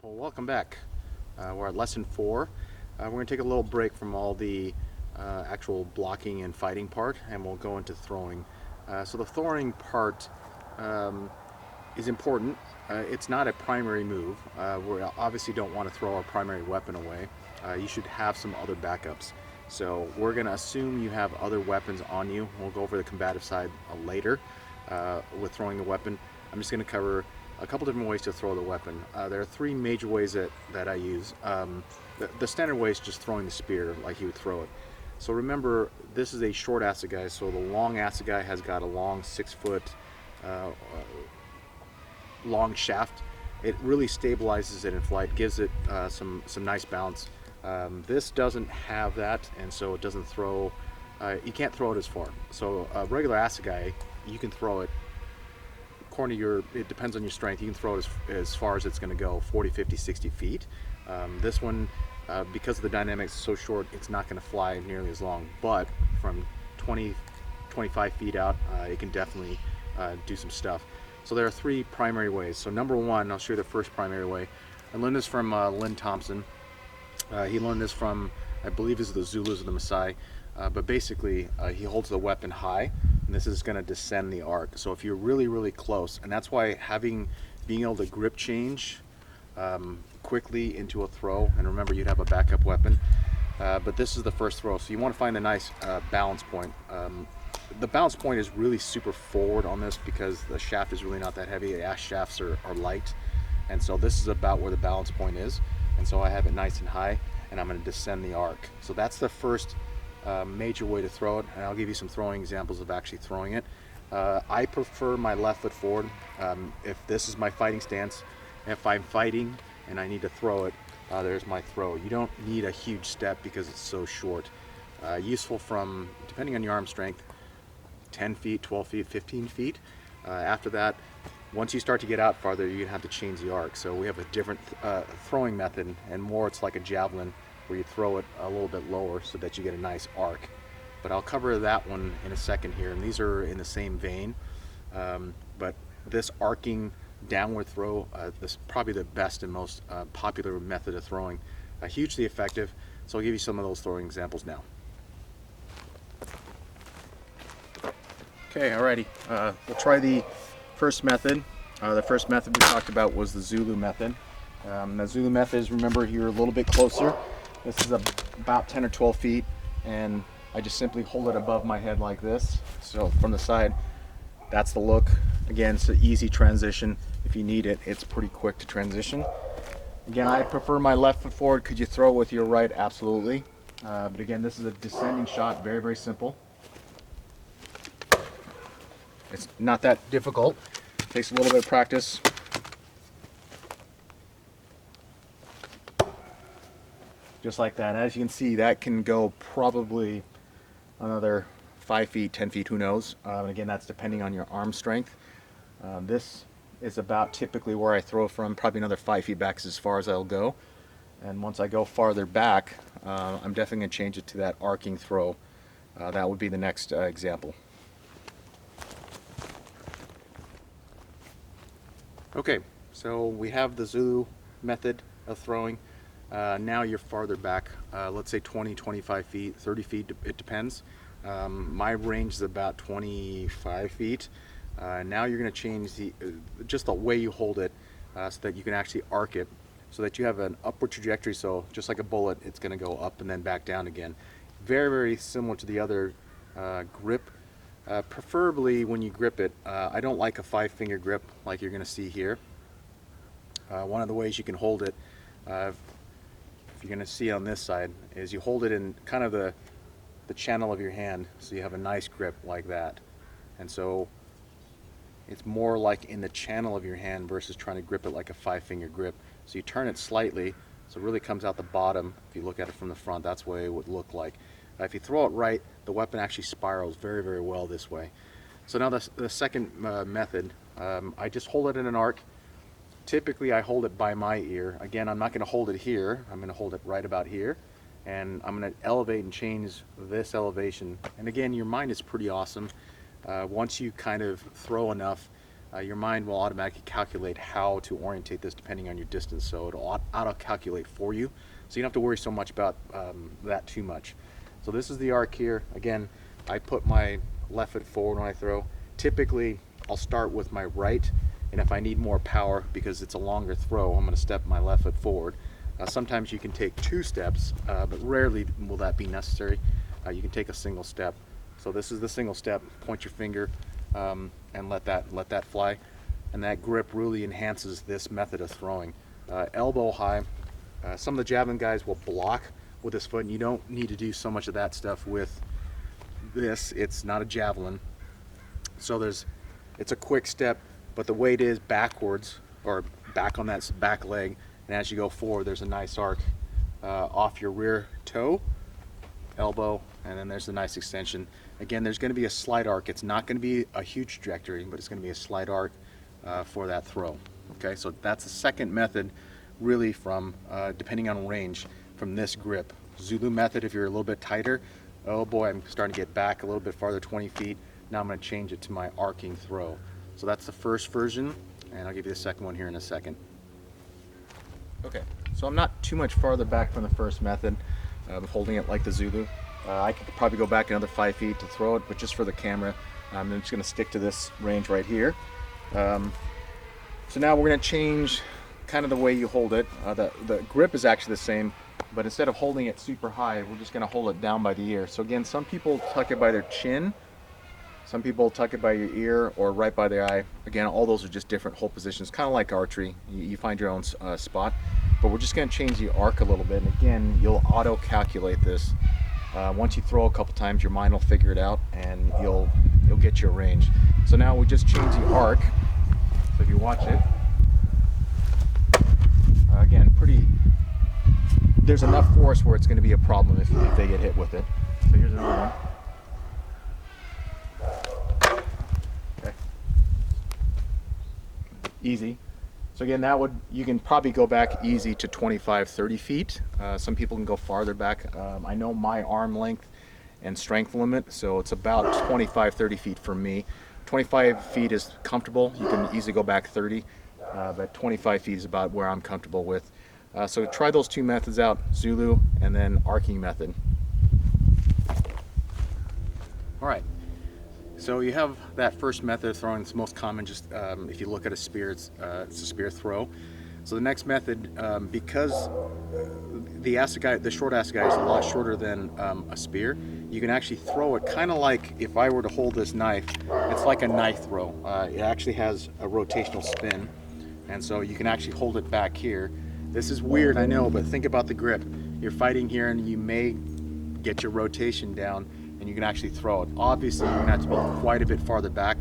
Well, welcome back. We're at lesson 4. We're going to take a little break from all the actual blocking and fighting part, and we'll go into throwing. So the throwing part is important. It's not a primary move. We obviously don't want to throw our primary weapon away. You should have some other backups. So we're going to assume you have other weapons on you. We'll go over the combative side later with throwing the weapon. I'm just going to cover a couple different ways to throw the weapon. There are 3 major ways that I use. The standard way is just throwing the spear like you would throw it. So remember, this is a short assegai, so the long assegai has got a long 6-foot long shaft. It really stabilizes it in flight, gives it some nice bounce. This doesn't have that, and so it doesn't throw, you can't throw it as far. So a regular assegai, you can throw it according to it depends on your strength. You can throw it as far as it's going to go, 40, 50, 60 feet. This one, because of the dynamics so short, it's not going to fly nearly as long, but from 20, 25 feet out, it can definitely do some stuff. So there are 3 primary ways. So number 1, I'll show you the first primary way. I learned this from Lynn Thompson. He learned this from, I believe, is the Zulus or the Maasai. But basically, he holds the weapon high, and this is going to descend the arc. So if you're really, really close, and that's why being able to grip change quickly into a throw, and remember you'd have a backup weapon, but this is the first throw. So you want to find a nice balance point. The balance point is really super forward on this because the shaft is really not that heavy. The ash shafts are light, and so this is about where the balance point is. And so I have it nice and high, and I'm going to descend the arc. So that's the first major way to throw it, and I'll give you some throwing examples of actually throwing it. I prefer my left foot forward. If this is my fighting stance, if I'm fighting and I need to throw it, there's my throw. You don't need a huge step because it's so short. Useful from, depending on your arm strength, 10 feet, 12 feet, 15 feet. After that, once you start to get out farther, you're going to have to change the arc. So we have a different throwing method, and more it's like a javelin, where you throw it a little bit lower so that you get a nice arc. But I'll cover that one in a second here, and these are in the same vein. But this arcing downward throw, this is probably the best and most popular method of throwing. Hugely effective, so I'll give you some of those throwing examples now. Okay, alrighty, we'll try the first method. The first method we talked about was the Zulu method. The Zulu method is, remember, you're a little bit closer. This is about 10 or 12 feet, and I just simply hold it above my head like this. So from the side, that's the look. Again, it's an easy transition. If you need it, it's pretty quick to transition. Again, I prefer my left foot forward. Could you throw with your right? Absolutely. But again, this is a descending shot, very, very simple. It's not that difficult. It takes a little bit of practice. Just like that. As you can see, that can go probably another 5 feet, 10 feet, who knows. And again, that's depending on your arm strength. This is about typically where I throw from, probably another 5 feet back is as far as I'll go. And once I go farther back, I'm definitely going to change it to that arcing throw. That would be the next example. Okay, so we have the Zulu method of throwing. Now you're farther back, let's say 20, 25 feet, 30 feet, it depends. My range is about 25 feet. Now you're going to change just the way you hold it so that you can actually arc it, so that you have an upward trajectory. So just like a bullet, it's going to go up and then back down again. Very, very similar to the other grip. Preferably when you grip it, I don't like a 5-finger grip like you're going to see here. One of the ways you can hold it, if you're going to see on this side, is you hold it in kind of the channel of your hand, so you have a nice grip like that. And so it's more like in the channel of your hand versus trying to grip it like a 5-finger grip. So you turn it slightly, so it really comes out the bottom. If you look at it from the front, that's the way it would look like. If you throw it right, the weapon actually spirals very, very well this way. So now the second method, I just hold it in an arc. Typically I hold it by my ear. Again, I'm not going to hold it here. I'm going to hold it right about here. And I'm going to elevate and change this elevation. And again, your mind is pretty awesome. Once you kind of throw enough, your mind will automatically calculate how to orientate this depending on your distance. So it'll auto-calculate for you. So you don't have to worry so much about that too much. So this is the arc here. Again, I put my left foot forward when I throw. Typically, I'll start with my right, and if I need more power because it's a longer throw, I'm going to step my left foot forward. Sometimes you can take 2 steps, but rarely will that be necessary. You can take a single step. So this is the single step. Point your finger and let that fly, and that grip really enhances this method of throwing. Elbow high. Some of the javelin guys will block with this foot, and you don't need to do so much of that stuff with this. It's not a javelin, so it's a quick step, but the weight is backwards or back on that back leg, and as you go forward, there's a nice arc off your rear toe, elbow, and then there's a nice extension. Again, there's going to be a slight arc. It's not going to be a huge trajectory, but it's going to be a slight arc for that throw. Okay, so that's the second method, really, from depending on range, from this grip. Zulu method, if you're a little bit tighter, oh boy, I'm starting to get back a little bit farther, 20 feet. Now I'm going to change it to my arcing throw. So that's the first version, and I'll give you the second one here in a second. Okay, so I'm not too much farther back from the first method of holding it like the Zulu. I could probably go back another 5 feet to throw it, but just for the camera, I'm just going to stick to this range right here. So now we're going to change kind of the way you hold it. The grip is actually the same, but instead of holding it super high, we're just going to hold it down by the ear. So again, some people tuck it by their chin, some people tuck it by your ear or right by their eye. Again, all those are just different hold positions, kind of like archery. You find your own spot, but we're just going to change the arc a little bit. And again, you'll auto-calculate this. Once you throw a couple times, your mind will figure it out, and you'll get your range. So now we just change the arc. So if you watch it, again, there's enough force where it's going to be a problem if they get hit with it. So here's another one. Okay. Easy. So again, you can probably go back easy to 25, 30 feet. Some people can go farther back. I know my arm length and strength limit, so it's about 25, 30 feet for me. 25 feet is comfortable. You can easily go back 30, but 25 feet is about where I'm comfortable with. So try those 2 methods out, Zulu and then arcing method. All right. So you have that first method of throwing. It's most common. Just if you look at a spear, it's a spear throw. So the next method, because the Assegai, the short Assegai, is a lot shorter than a spear, you can actually throw it kind of like if I were to hold this knife. It's like a knife throw. It actually has a rotational spin, and so you can actually hold it back here. This is weird, I know, but think about the grip. You're fighting here, and you may get your rotation down, and you can actually throw it. Obviously, you're going to have to be quite a bit farther back,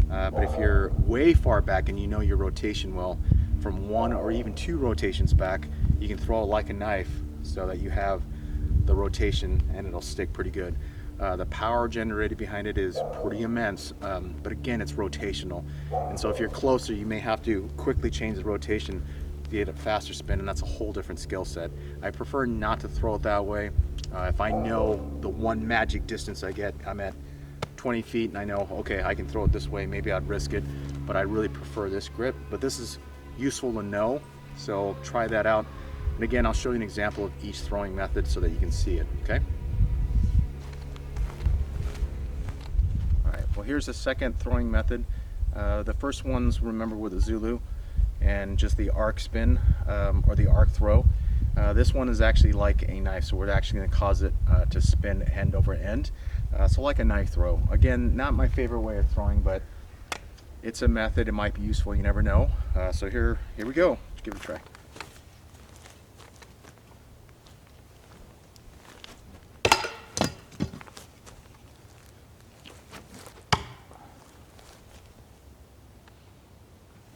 but if you're way far back and you know your rotation well, from 1 or even 2 rotations back, you can throw it like a knife so that you have the rotation and it'll stick pretty good. The power generated behind it is pretty immense, but again, it's rotational. And so if you're closer, you may have to quickly change the rotation to get a faster spin, and that's a whole different skill set. I prefer not to throw it that way. If I know the one magic distance I get, I'm at 20 feet and I know, okay, I can throw it this way, maybe I'd risk it, but I really prefer this grip. But this is useful to know, so try that out. And again, I'll show you an example of each throwing method so that you can see it, okay? All right, well, here's the second throwing method. The first ones, remember, were the Zulu and just the arc spin or the arc throw. This one is actually like a knife, so we're actually going to cause it to spin end over end. So like a knife throw. Again, not my favorite way of throwing, but it's a method. It might be useful, you never know. So here we go. Let's give it a try.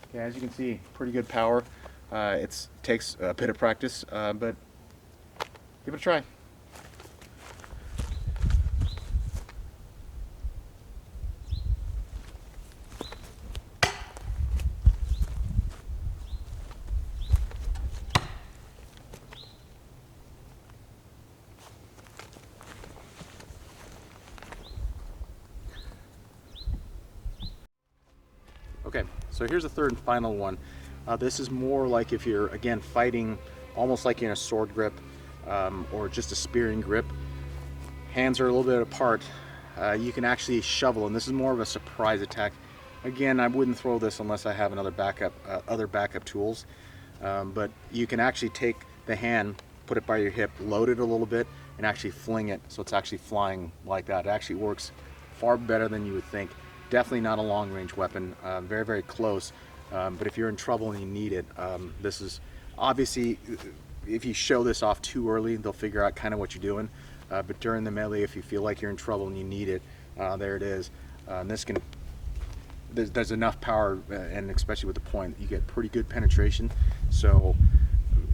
Okay, as you can see, pretty good power. It takes a bit of practice, but give it a try. Okay, So here's the third and final one. This is more like if you're, again, fighting almost like in a sword grip or just a spearing grip. Hands are a little bit apart. You can actually shovel, and this is more of a surprise attack. Again, I wouldn't throw this unless I have another backup, other backup tools. But you can actually take the hand, put it by your hip, load it a little bit, and actually fling it so it's actually flying like that. It actually works far better than you would think. Definitely not a long range weapon, very, very close. But if you're in trouble and you need it, this is obviously, if you show this off too early, they'll figure out kind of what you're doing. But during the melee, if you feel like you're in trouble and you need it, there it is. And this can, there's enough power, and especially with the point, you get pretty good penetration. So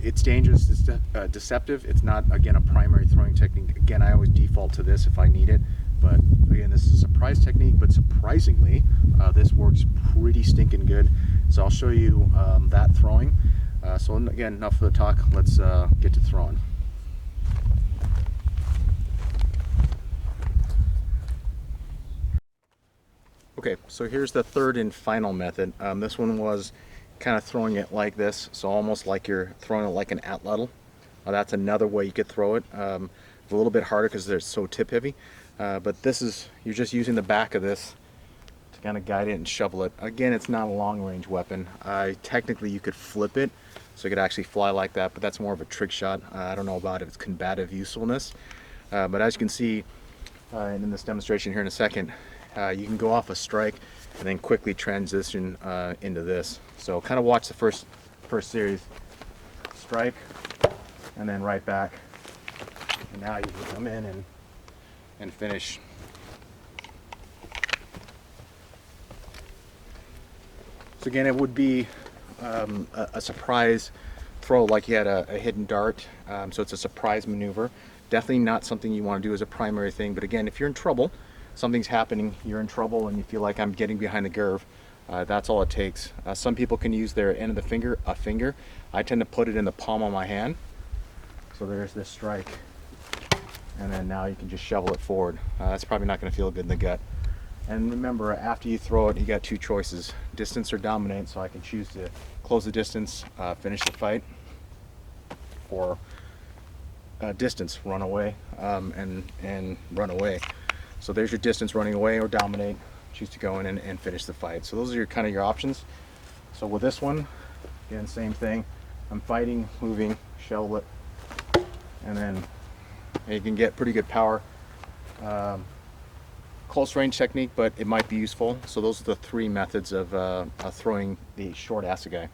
it's dangerous, it's deceptive. It's not, again, a primary throwing technique. Again, I always default to this if I need it. But again, this is a surprise technique, but surprisingly, this works pretty stinking good. So I'll show you that throwing. So again, enough of the talk, let's get to throwing. Okay, so here's the third and final method. This one was kind of throwing it like this, so almost like you're throwing it like an atlatl. That's another way you could throw it. It's a little bit harder because they're so tip heavy, but this is, you're just using the back of this to kind of guide it and shovel it. Again, it's not a long range weapon. Technically you could flip it so it could actually fly like that, but that's more of a trick shot. I don't know about its combative usefulness, but as you can see in this demonstration here in a second, you can go off a strike and then quickly transition into this. So kind of watch the first series. Strike and then right back. And now you can come in and finish. So again, it would be a surprise throw, like you had a hidden dart. So it's a surprise maneuver. Definitely not something you want to do as a primary thing. But again, if you're in trouble, something's happening, you're in trouble, and you feel like I'm getting behind the curve, that's all it takes. Some people can use their end of the finger, a finger. I tend to put it in the palm of my hand. So there's this strike. And then now you can just shovel it forward. That's probably not going to feel good in the gut. And remember, after you throw it, you got two choices: distance or dominate. So I can choose to close the distance, finish the fight, or distance, run away, and run away. So there's your distance, running away, or dominate. Choose to go in and finish the fight. So those are your kind of your options. So with this one, again, same thing. I'm fighting, moving, shovel it, and then you can get pretty good power. Close range technique, but it might be useful. So those are the three methods of throwing the short assegai.